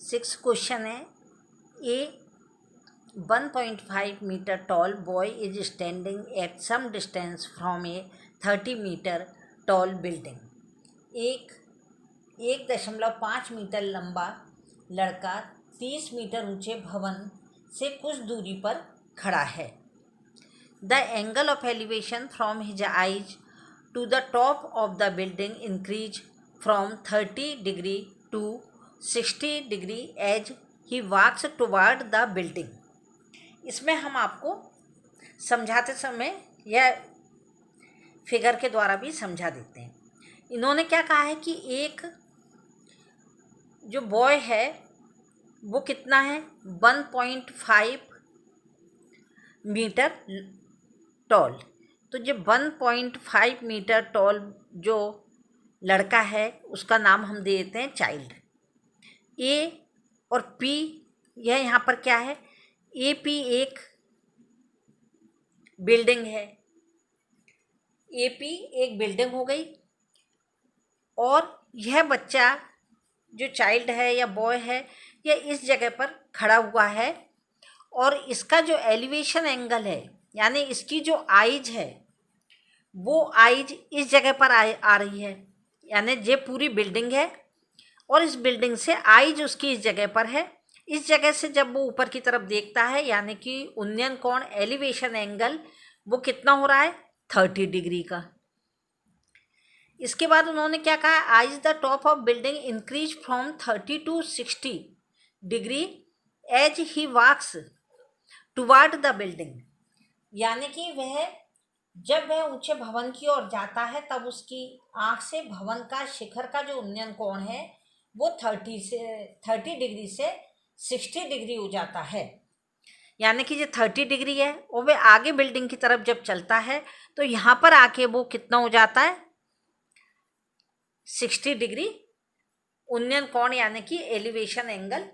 Six question है। A 1.5 metre tall boy is standing at some distance from a 30 metre tall building. 1.5 metre लंबा लड़का 30 metre ऊंचे भवन से कुछ दूरी पर खड़ा है। The angle of elevation from his eyes to the top of the building increase from 30 degree to 60 degree as he walks toward the building. इसमें हम आपको समझाते समय यह फिगर के द्वारा भी समझा देते हैं। इन्होंने क्या कहा है कि एक जो बॉय है वो कितना है 1.5 मीटर टॉल। तो जो 1.5 मीटर टॉल जो लड़का है उसका नाम हम दे देते हैं चाइल्ड। ए और पी यह यहाँ पर क्या है, ए पी एक बिल्डिंग है, ए पी एक बिल्डिंग हो गई और यह बच्चा जो चाइल्ड है या बॉय है यह इस जगह पर खड़ा हुआ है और इसका जो एलिवेशन एंगल है यानी इसकी जो आइज है वो आइज इस जगह पर आ रही है, यानी ये पूरी बिल्डिंग है और इस बिल्डिंग से आइज उसकी इस जगह पर है। इस जगह से जब वो ऊपर की तरफ देखता है यानी कि उन्नयन कोण एलिवेशन एंगल वो कितना हो रहा है 30 डिग्री का। इसके बाद उन्होंने क्या कहा, eyes the top of building increase from 30 to 60 degree as he walks toward the building. यानी कि जब वह ऊंचे भवन की ओर जाता है तब उसकी आंख से भवन का शिखर का जो उन्नयन कोण है वो 30 डिग्री से 60 डिग्री हो जाता है। यानी कि जो 30 डिग्री है वो वह आगे बिल्डिंग की तरफ जब चलता है तो यहाँ पर आके वो कितना हो जाता है 60 डिग्री उन्नयन कोण यानी कि एलिवेशन एंगल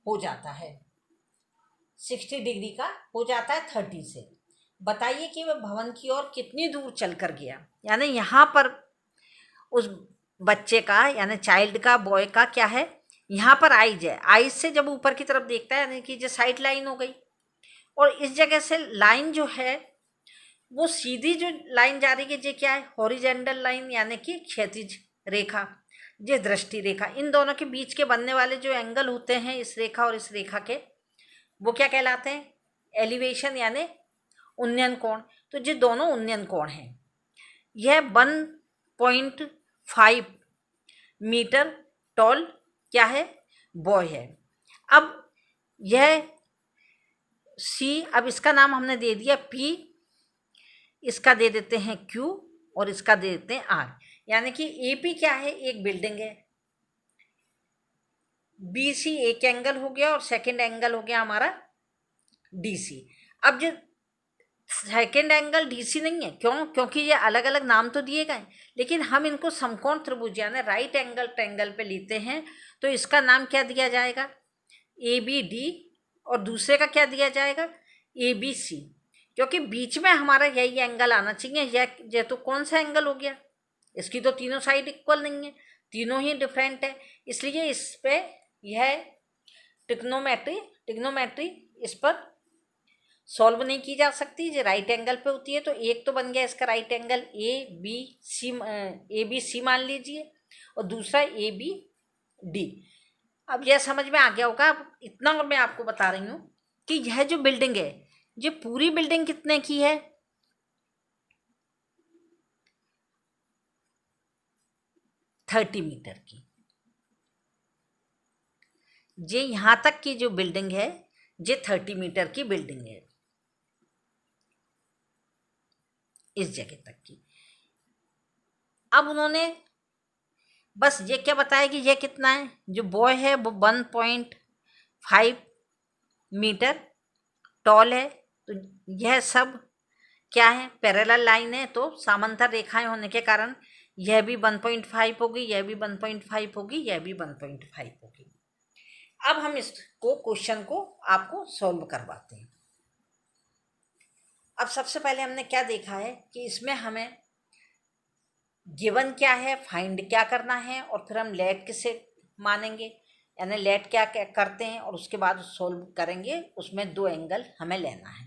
हो जाता है, 60 डिग्री का हो जाता है 30 से। बताइए कि वह भवन की ओर कितनी दूर चल कर गया। यानी यहाँ पर उस बच्चे का यानी चाइल्ड का बॉय का क्या है, यहाँ पर आइज है, आइज से जब ऊपर की तरफ देखता है यानी कि जो साइड लाइन हो गई और इस जगह से लाइन जो है वो सीधी जो लाइन जा रही है ये क्या है हॉरिजेंटल लाइन यानी कि क्षैतिज रेखा, ये दृष्टि रेखा। इन दोनों के बीच के बनने वाले जो एंगल होते हैं इस रेखा और इस रेखा के वो क्या कहलाते हैं एलिवेशन यानी उन्नयन कोण। तो ये दोनों उन्नयन कोण हैं। यह 1.5 मीटर टॉल क्या है बॉय है। अब यह सी, अब इसका नाम हमने दे दिया पी, इसका दे देते हैं क्यू और इसका दे देते हैं आर। यानी कि ए पी क्या है एक बिल्डिंग है, बी सी एक एंगल हो गया और सेकंड एंगल हो गया हमारा डी सी। अब जो सेकेंड एंगल डीसी नहीं है, क्यों, क्योंकि ये अलग अलग नाम तो दिए गए लेकिन हम इनको समकोण त्रिभुज यानी राइट एंगल ट्रायंगल पे लेते हैं तो इसका नाम क्या दिया जाएगा ए बी डी और दूसरे का क्या दिया जाएगा ए बी सी, क्योंकि बीच में हमारा यही एंगल आना चाहिए। यह तो कौन सा एंगल हो गया, इसकी तो तीनों साइड इक्वल नहीं है, तीनों ही डिफरेंट है, इसलिए इस पे यह ट्रिग्नोमेट्री इस पर सॉल्व नहीं की जा सकती, ये राइट एंगल पे होती है। तो एक तो बन गया इसका right angle A B C मान लीजिए और दूसरा ए बी डी। अब यह समझ में आ गया होगा। अब इतना और मैं आपको बता रही हूँ कि यह जो बिल्डिंग है ये पूरी बिल्डिंग कितने की है 30 मीटर की। ये यहाँ तक की जो बिल्डिंग है ये 30 मीटर की बिल्डिंग है इस जगह तक की। अब उन्होंने बस ये क्या बताया कि ये कितना है, जो बॉय है वो 1.5 मीटर टॉल है। तो यह सब क्या है पैरेलल लाइन है, तो समांतर रेखाएं होने के कारण यह भी 1.5 होगी, यह भी 1.5 होगी, यह भी 1.5 होगी। अब हम इसको क्वेश्चन को आपको सॉल्व करवाते हैं। अब सबसे पहले हमने क्या देखा है कि इसमें हमें गिवन क्या है, फाइंड क्या करना है और फिर हम लेट किसे मानेंगे। यानी लेट क्या करते हैं और उसके बाद सोल्व करेंगे, उसमें 2 एंगल हमें लेना है।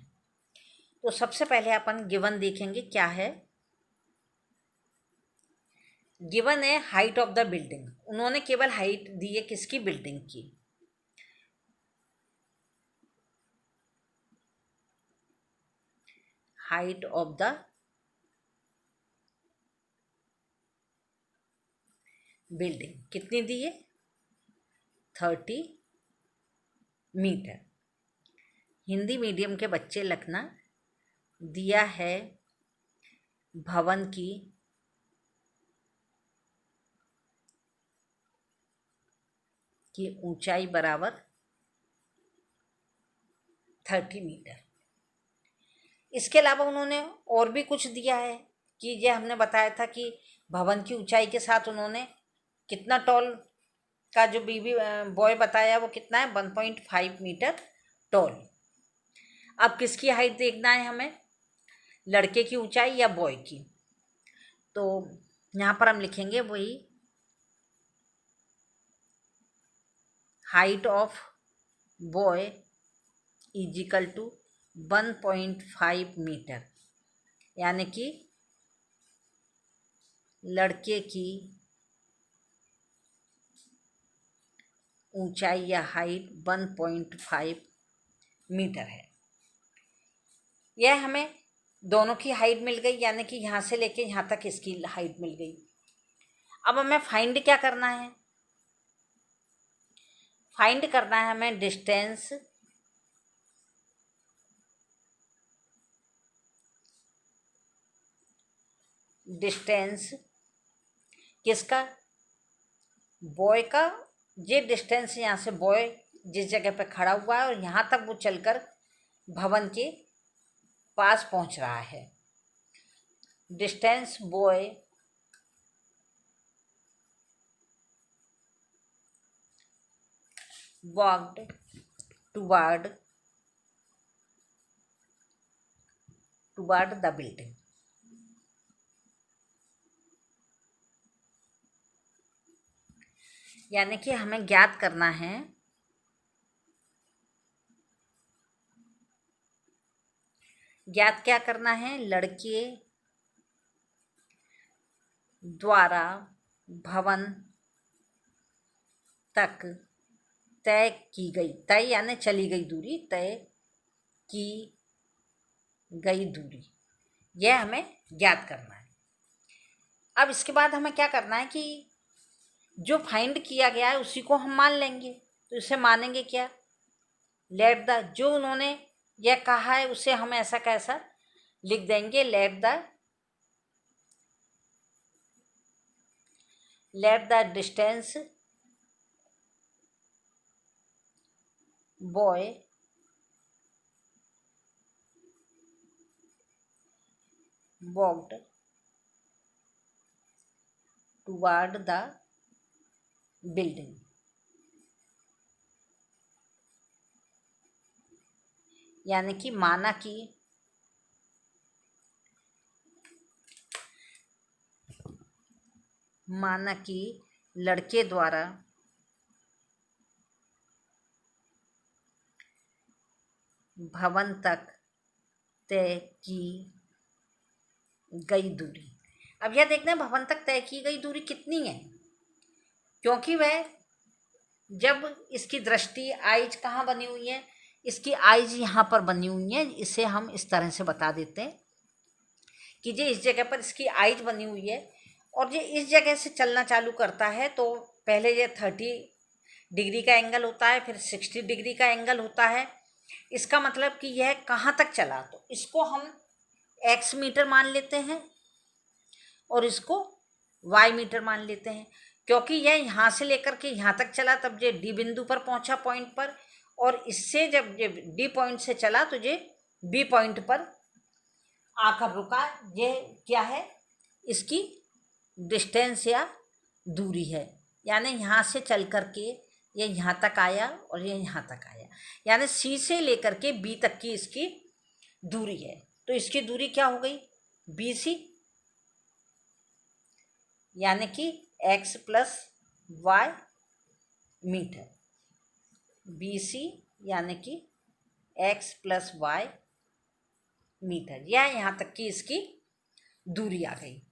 तो सबसे पहले अपन गिवन देखेंगे क्या है। गिवन है हाइट ऑफ द बिल्डिंग। उन्होंने केवल हाइट दी है किसकी, बिल्डिंग की। हाइट ऑफ द बिल्डिंग कितनी दी है, 30 मीटर। हिंदी मीडियम के बच्चे लिखना, दिया है भवन की ऊंचाई बराबर 30 मीटर। इसके अलावा उन्होंने और भी कुछ दिया है कि ये हमने बताया था कि भवन की ऊंचाई के साथ उन्होंने कितना टॉल का जो बीबी बॉय बताया वो कितना है, 1.5 मीटर टॉल। अब किसकी हाइट देखना है हमें, लड़के की ऊंचाई या बॉय की। तो यहाँ पर हम लिखेंगे वही height of boy is equal to 1.5 metre, यानी कि लड़के की ऊंचाई या हाइट 1.5 मीटर है। यह हमें दोनों की हाइट मिल गई, यानी कि यहाँ से लेके यहाँ तक इसकी हाइट मिल गई। अब हमें फाइंड क्या करना है, फाइंड करना है हमें डिस्टेंस किसका, बॉय का। ये डिस्टेंस यहाँ से बॉय जिस जगह पे खड़ा हुआ है और यहाँ तक वो चलकर भवन के पास पहुँच रहा है। Distance boy walked toward the building। यानी कि हमें ज्ञात करना है क्या करना है, लड़के द्वारा भवन तक तय की गई, तय यानी चली गई दूरी, तय की गई दूरी, यह हमें ज्ञात करना है। अब इसके बाद हमें क्या करना है कि जो फाइंड किया गया है उसी को हम मान लेंगे। तो इसे मानेंगे क्या, लेट द, जो उन्होंने यह कहा है उसे हम ऐसा कैसा लिख देंगे, let the distance boy walked toward the building। यानी कि माना कि लड़के द्वारा भवन तक तय की गई दूरी। अब यह देखना है भवन तक तय की गई दूरी कितनी है, क्योंकि वह जब इसकी दृष्टि आइज कहाँ बनी हुई है, इसकी आइज यहाँ पर बनी हुई है। इसे हम इस तरह से बता देते हैं कि ये इस जगह पर इसकी आइज बनी हुई है और ये इस जगह से चलना चालू करता है। तो पहले ये 30 डिग्री का एंगल होता है, फिर 60 डिग्री का एंगल होता है। इसका मतलब कि यह कहाँ तक चला, तो इसको हम x मीटर मान लेते हैं और इसको y मीटर मान लेते हैं, क्योंकि यह यहाँ से लेकर के यहाँ तक चला तब ये D बिंदु पर पहुँचा पॉइंट पर, और इससे जब ये D पॉइंट से चला तो ये B पॉइंट पर आकर रुका। ये क्या है, इसकी डिस्टेंस या दूरी है। यानी यहाँ से चल करके ये यहाँ तक आया और ये यहाँ तक आया, यानी C से लेकर के B तक की इसकी दूरी है। तो इसकी दूरी क्या हो गई, BC, यानी कि x + y मीटर। BC यानी कि x + y मीटर, यह यहाँ तक की इसकी दूरी आ गई।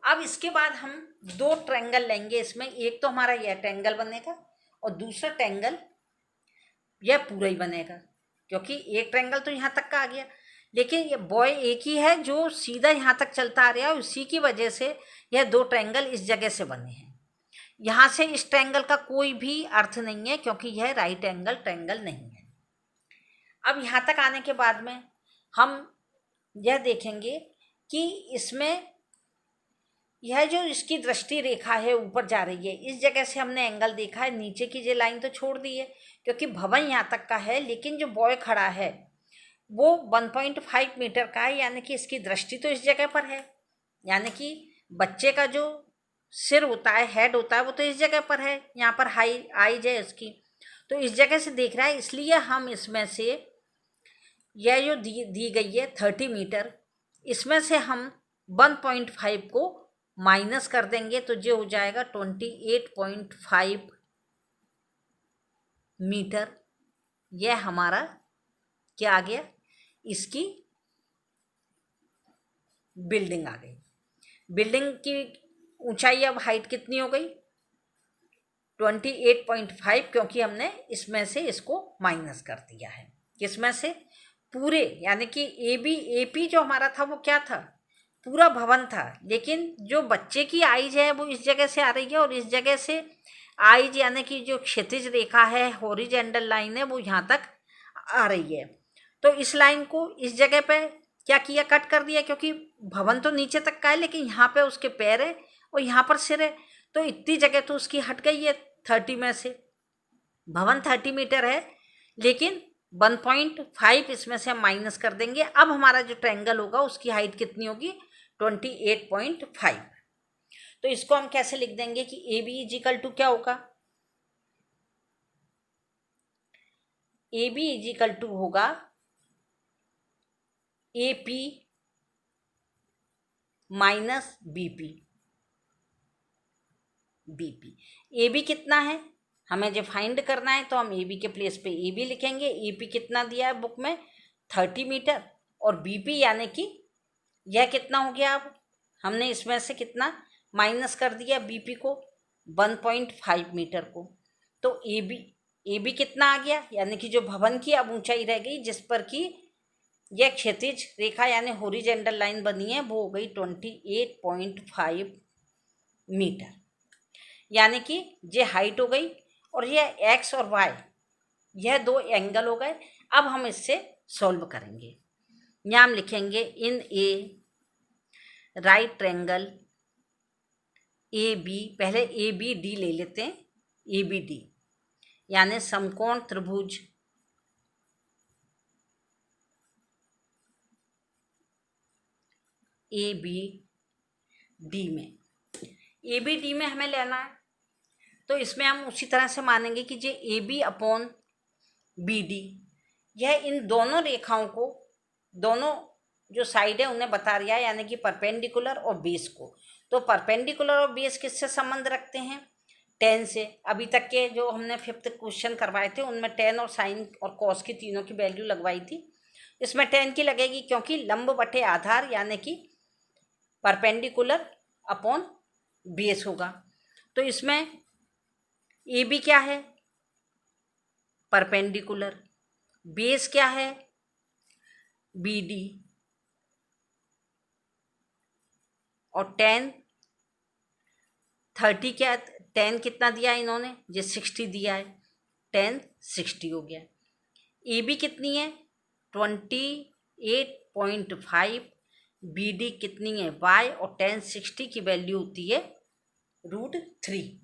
अब इसके बाद हम दो ट्रायंगल लेंगे, इसमें एक तो हमारा यह ट्रायंगल बनेगा और दूसरा ट्रायंगल यह पूरा ही बनेगा, क्योंकि एक ट्रायंगल तो यहाँ तक का आ गया, लेकिन ये बॉय एक ही है जो सीधा यहाँ तक चलता आ रहा है, उसी की वजह से यह दो ट्रायंगल इस जगह से बने हैं। यहाँ से इस ट्रायंगल का कोई भी अर्थ नहीं है, क्योंकि यह राइट एंगल ट्रायंगल नहीं है। अब यहाँ तक आने के बाद में हम यह देखेंगे कि इसमें यह जो इसकी दृष्टि रेखा है ऊपर जा रही है, इस जगह से हमने एंगल देखा है, नीचे की जो लाइन तो छोड़ दी है क्योंकि भवन यहाँ तक का है, लेकिन जो बॉय खड़ा है वो 1.5 मीटर का है, यानी कि इसकी दृष्टि तो इस जगह पर है, यानी कि बच्चे का जो सिर होता है, हेड होता है, वो तो इस जगह पर है, यहाँ पर हाई आइज है इसकी, तो इस जगह से देख रहा है। इसलिए हम इसमें से यह जो दी गई है 30 मीटर, इसमें से हम 1.5 को माइनस कर देंगे तो जो हो जाएगा 28.5 मीटर। यह हमारा क्या आ गया, इसकी बिल्डिंग आ गई। बिल्डिंग की ऊंचाई अब हाइट कितनी हो गई, 28.5, क्योंकि हमने इसमें से इसको माइनस कर दिया है। किसमें से, पूरे, यानी कि AP जो हमारा था वो क्या था, पूरा भवन था, लेकिन जो बच्चे की आइज है वो इस जगह से आ रही है, और इस जगह से आइज यानी कि जो क्षैतिज रेखा है, हॉरिजॉन्टल लाइन है, वो यहाँ तक आ रही है। तो इस लाइन को इस जगह पे क्या किया, कट कर दिया, क्योंकि भवन तो नीचे तक का है, लेकिन यहाँ पे उसके पैर है और यहाँ पर सिर है, तो इतनी जगह तो उसकी हट गई है 30 में से। भवन 30 मीटर है, लेकिन 1.5 इसमें से हम माइनस कर देंगे। अब हमारा जो ट्रायंगल होगा उसकी हाइट कितनी होगी, 28.5। तो इसको हम कैसे लिख देंगे कि AB = क्या होगा, AB होगा AP माइनस BP। AB कितना है हमें जो फाइंड करना है, तो हम AB के प्लेस पे AB लिखेंगे। AP कितना दिया है बुक में, 30 मीटर, और BP यानी कि यह कितना हो गया, अब हमने इसमें से कितना माइनस कर दिया BP को, 1.5 मीटर को, तो AB कितना आ गया, यानी कि जो भवन की अब ऊंचाई रह गई जिस पर कि यह क्षैतिज रेखा यानी हॉरिजॉन्टल लाइन बनी है, वो हो गई 28.5 मीटर, यानी कि ये हाइट हो गई, और यह X और Y यह दो एंगल हो गए। अब हम इससे सॉल्व करेंगे। यहाँ हम लिखेंगे इन ए राइट ट्रायंगल AB, पहले ABD ले लेते हैं, ABD यानी समकोण त्रिभुज ABD में हमें लेना है, तो इसमें हम उसी तरह से मानेंगे कि जो AB/BD यह इन दोनों रेखाओं को, दोनों जो साइड है उन्हें बता रहा है, यानी कि परपेंडिकुलर और बेस को। तो परपेंडिकुलर और बेस किससे संबंध रखते हैं, tan से। अभी तक के जो हमने 5th क्वेश्चन करवाए थे उनमें tan और sin और cos की तीनों की वैल्यू लगवाई थी, इसमें tan की लगेगी, क्योंकि लंब बटे आधार यानी कि परपेंडिकुलर अपॉन बेस होगा। तो इसमें AB क्या है, परपेंडिकुलर, बेस क्या है, BD, और tan 30 क्या, tan कितना दिया है इन्होंने, जो 60 दिया है, tan 60 हो गया। AB कितनी है, 28.5, BD कितनी है, Y, और tan 60 की वैल्यू होती है √3।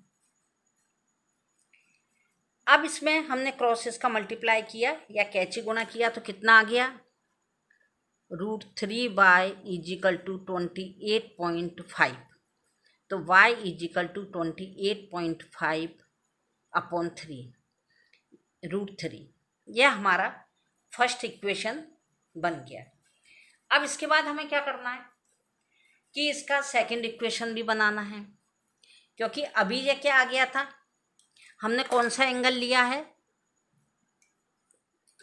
अब इसमें हमने क्रॉसेस का मल्टीप्लाई किया या कैची गुणा किया, तो कितना आ गया, √3 = 28.5, तो y = 28.5/3 √3। यह हमारा फर्स्ट इक्वेशन बन गया। अब इसके बाद हमें क्या करना है कि इसका सेकंड इक्वेशन भी बनाना है, क्योंकि अभी ये क्या आ गया था, हमने कौन सा एंगल लिया है,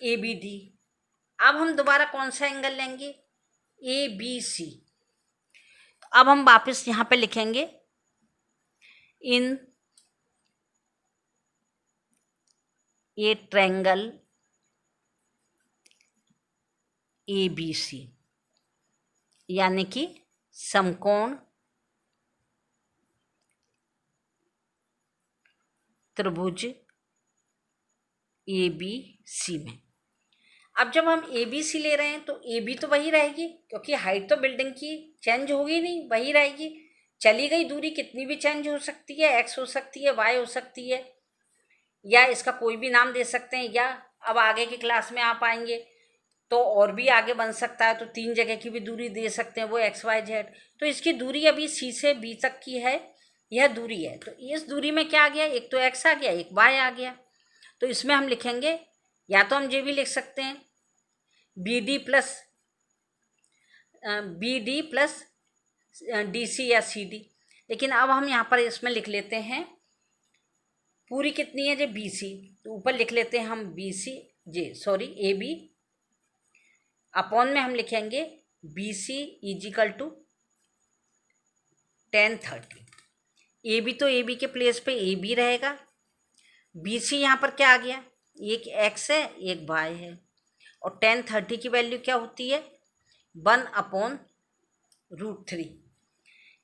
ABD। अब हम दोबारा कौन सा एंगल लेंगे, ABC। अब हम वापस यहाँ पे लिखेंगे इन ए ट्रायंगल ABC, यानी कि समकोण त्रिभुज ABC में। अब जब हम ABC ले रहे हैं तो AB तो वही रहेगी, क्योंकि हाइट तो बिल्डिंग की चेंज होगी नहीं, वही रहेगी। चली गई दूरी कितनी भी चेंज हो सकती है, X हो सकती है, Y हो सकती है, या इसका कोई भी नाम दे सकते हैं, या अब आगे की क्लास में आप आएंगे तो और भी आगे बन सकता है, तो 3 जगह की भी दूरी दे सकते हैं, वो XYZ। तो इसकी दूरी अभी C से B तक की है, यह दूरी है। तो इस दूरी में क्या आ गया, एक तो X आ गया, एक Y आ गया। तो इसमें हम लिखेंगे, या तो हम ये भी लिख सकते हैं BD प्लस DC या CD, लेकिन अब हम यहाँ पर इसमें लिख लेते हैं पूरी कितनी है जो BC, तो ऊपर लिख लेते हैं हम AB अपॉन में हम लिखेंगे BC इजिकल टू 1030। AB तो AB के प्लेस पे AB रहेगा, BC यहाँ पर क्या आ गया, एक X है एक Y है, और 1030 की वैल्यू क्या होती है 1/√3।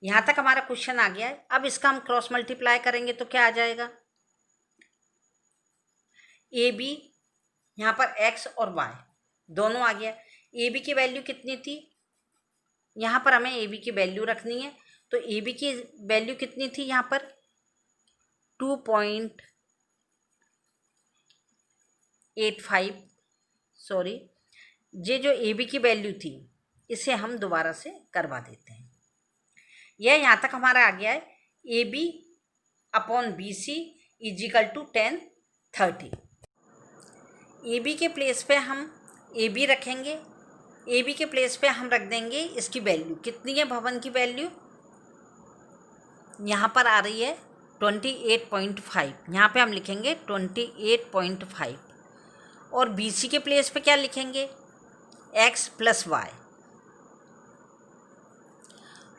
यहाँ तक हमारा क्वेश्चन आ गया है। अब इसका हम क्रॉस मल्टीप्लाई करेंगे तो क्या आ जाएगा, AB यहाँ पर X और Y दोनों आ गया। AB की वैल्यू कितनी थी, यहाँ पर हमें AB की वैल्यू रखनी है, तो AB की वैल्यू कितनी थी यहाँ पर 2.85, सॉरी, ये जो AB की वैल्यू थी इसे हम दोबारा से करवा देते हैं। यह यहाँ तक हमारा आ गया है AB upon BC is equal to 1030। AB के प्लेस पे हम AB रखेंगे, AB के प्लेस पे हम रख देंगे इसकी वैल्यू कितनी है, भवन की वैल्यू यहाँ पर आ रही है 28.5, यहाँ पे हम लिखेंगे 28.5, और BC के प्लेस पे क्या लिखेंगे X प्लस Y।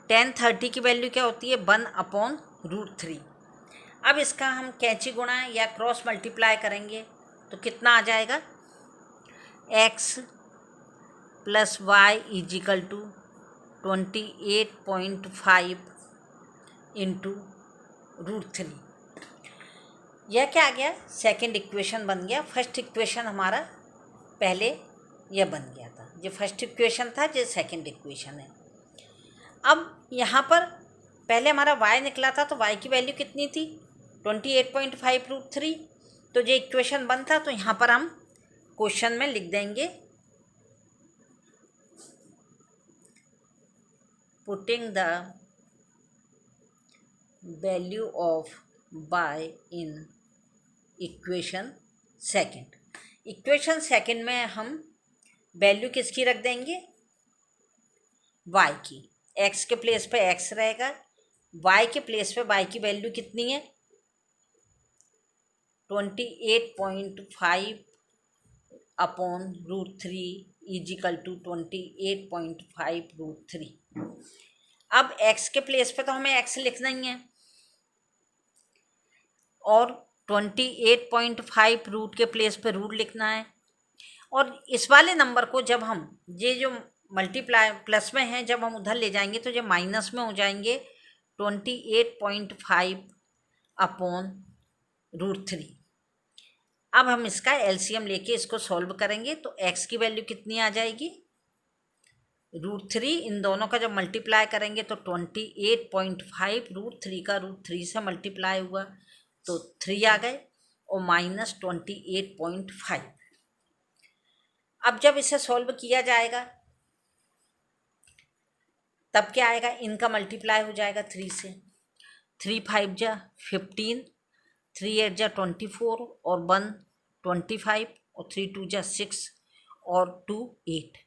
1030 की वैल्यू क्या होती है 1/√3। अब इसका हम कैंची गुणा या क्रॉस मल्टीप्लाई करेंगे तो कितना आ जाएगा, X plus Y is equal to 28.5 into √3। यह क्या आ गया, सेकंड इक्वेशन बन गया। फर्स्ट इक्वेशन हमारा पहले यह बन गया था, ये फर्स्ट इक्वेशन था, ये सेकंड इक्वेशन है। अब यहाँ पर पहले हमारा y निकला था, तो y की वैल्यू कितनी थी 28.5√3, तो ये इक्वेशन बन था। तो यहाँ पर हम क्वेश्चन में लिख देंगे putting the value of y in equation second. Equation second में हम वैल्यू किसकी रख देंगे, y की। x के प्लेस पे x रहेगा, y के प्लेस पे y की वैल्यू कितनी है 28.5/√3 इजिकल टू 28.5√3। अब x के प्लेस पे तो हमें x लिखना ही है, और 28.5 रूट के प्लेस पे रूट लिखना है। और इस वाले नंबर को जब हम ये जो मल्टीप्लाई प्लस में है जब हम उधर ले जाएंगे तो जब माइनस में हो जाएंगे 28.5/√3। अब हम इसका एलसीएम लेके इसको सॉल्व करेंगे तो x की वैल्यू कितनी आ जाएगी √3। इन दोनों का जब मल्टीप्लाई करेंगे तो 28.5 √3 का √3 से मल्टीप्लाई हुआ तो 3 आ गए, और माइनस 28.5। अब जब इसे सॉल्व किया जाएगा तब क्या आएगा, इनका मल्टीप्लाई हो जाएगा 3 से, 3 5 जा 15, 3 8 जा 24, और 1 25, और 3 2 जा 6, और 2 8,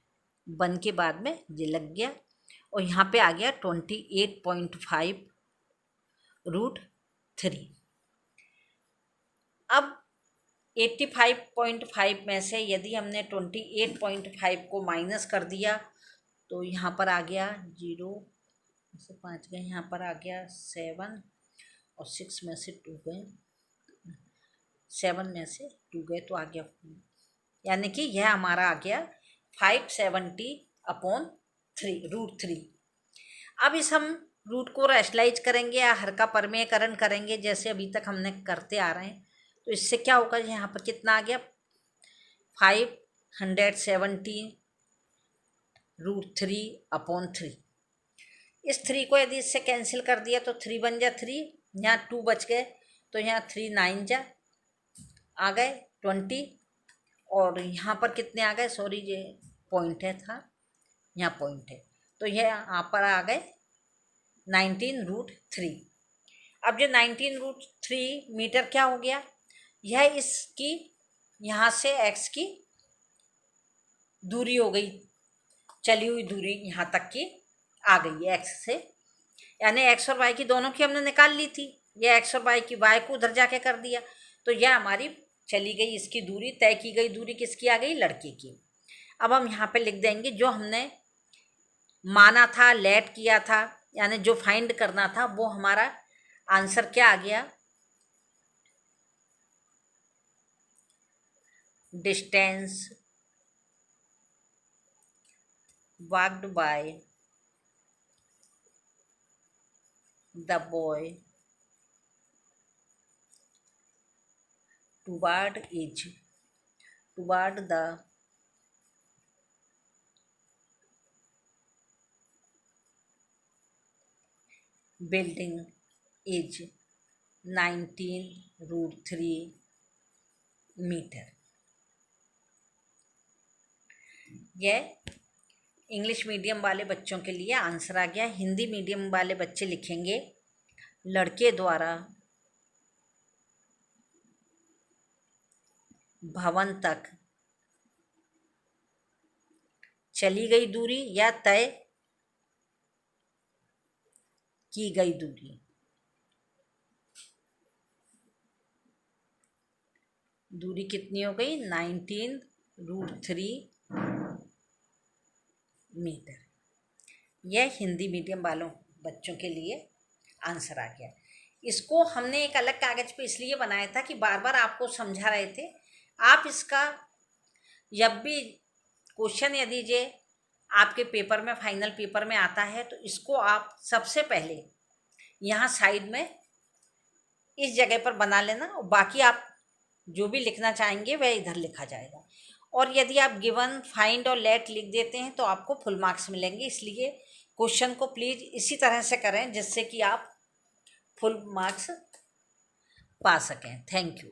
1 के बाद में ये लग गया, और यहाँ पे आ गया 28.5 √3। अब 85.5 में से यदि हमने 28.5 को माइनस कर दिया तो यहाँ पर आ गया 0 से 5 गए, यहाँ पर आ गया 7 और 6 में से 2 गए, 7 में से 2 गए तो आ गया, यानी कि यह हमारा आ गया 570/3 अब इस हम रूट को रैशनलाइज करेंगे या हर का परमेयकरण करेंगे जैसे अभी तक हमने करते आ रहे हैं। तो इससे क्या होगा, यहाँ पर कितना आ गया 570√3/3। इस 3 को यदि इससे कैंसिल कर दिया तो 3 बन जा 3, यहाँ 2 बच गए तो यहाँ 3 9 जा आ गए 20 और यहाँ पर कितने आ गए, सॉरी ये पॉइंट है था, यहाँ पॉइंट है तो यह यहाँ पर आ गए 19√3। अब जो 19√3 मीटर क्या हो गया, यह इसकी यहाँ से x की दूरी हो गई, चली हुई दूरी यहाँ तक की आ गई है x से, यानी x और y की दोनों की हमने निकाल ली थी, यह x और y की y को उधर जाके कर दिया तो यह हमारी चली गई, इसकी दूरी तय की गई दूरी किसकी आ गई, लड़के की। अब हम यहाँ पे लिख देंगे जो हमने माना था, लेट किया था, यानी जो फाइंड करना था वो हमारा आंसर क्या आ गया, distance walked by the boy toward the building is 19√3 metre. यह इंग्लिश मीडियम वाले बच्चों के लिए आंसर आ गया। हिंदी मीडियम वाले बच्चे लिखेंगे लड़के द्वारा भवन तक चली गई दूरी या तय की गई दूरी, दूरी कितनी हो गई 19√3 मीटर। यह हिंदी मीडियम वालों बच्चों के लिए आंसर आ गया। इसको हमने एक अलग कागज़ पे इसलिए बनाया था कि बार बार आपको समझा रहे थे, आप इसका जब भी क्वेश्चन यदि जे आपके पेपर में, फाइनल पेपर में आता है तो इसको आप सबसे पहले यहाँ साइड में इस जगह पर बना लेना और बाकी आप जो भी लिखना चाहेंगे वह इधर लिखा जाएगा। और यदि आप गिवन, फाइंड और लेट लिख देते हैं तो आपको फुल मार्क्स मिलेंगे। इसलिए क्वेश्चन को प्लीज़ इसी तरह से करें जिससे कि आप फुल मार्क्स पा सकें। Thank you.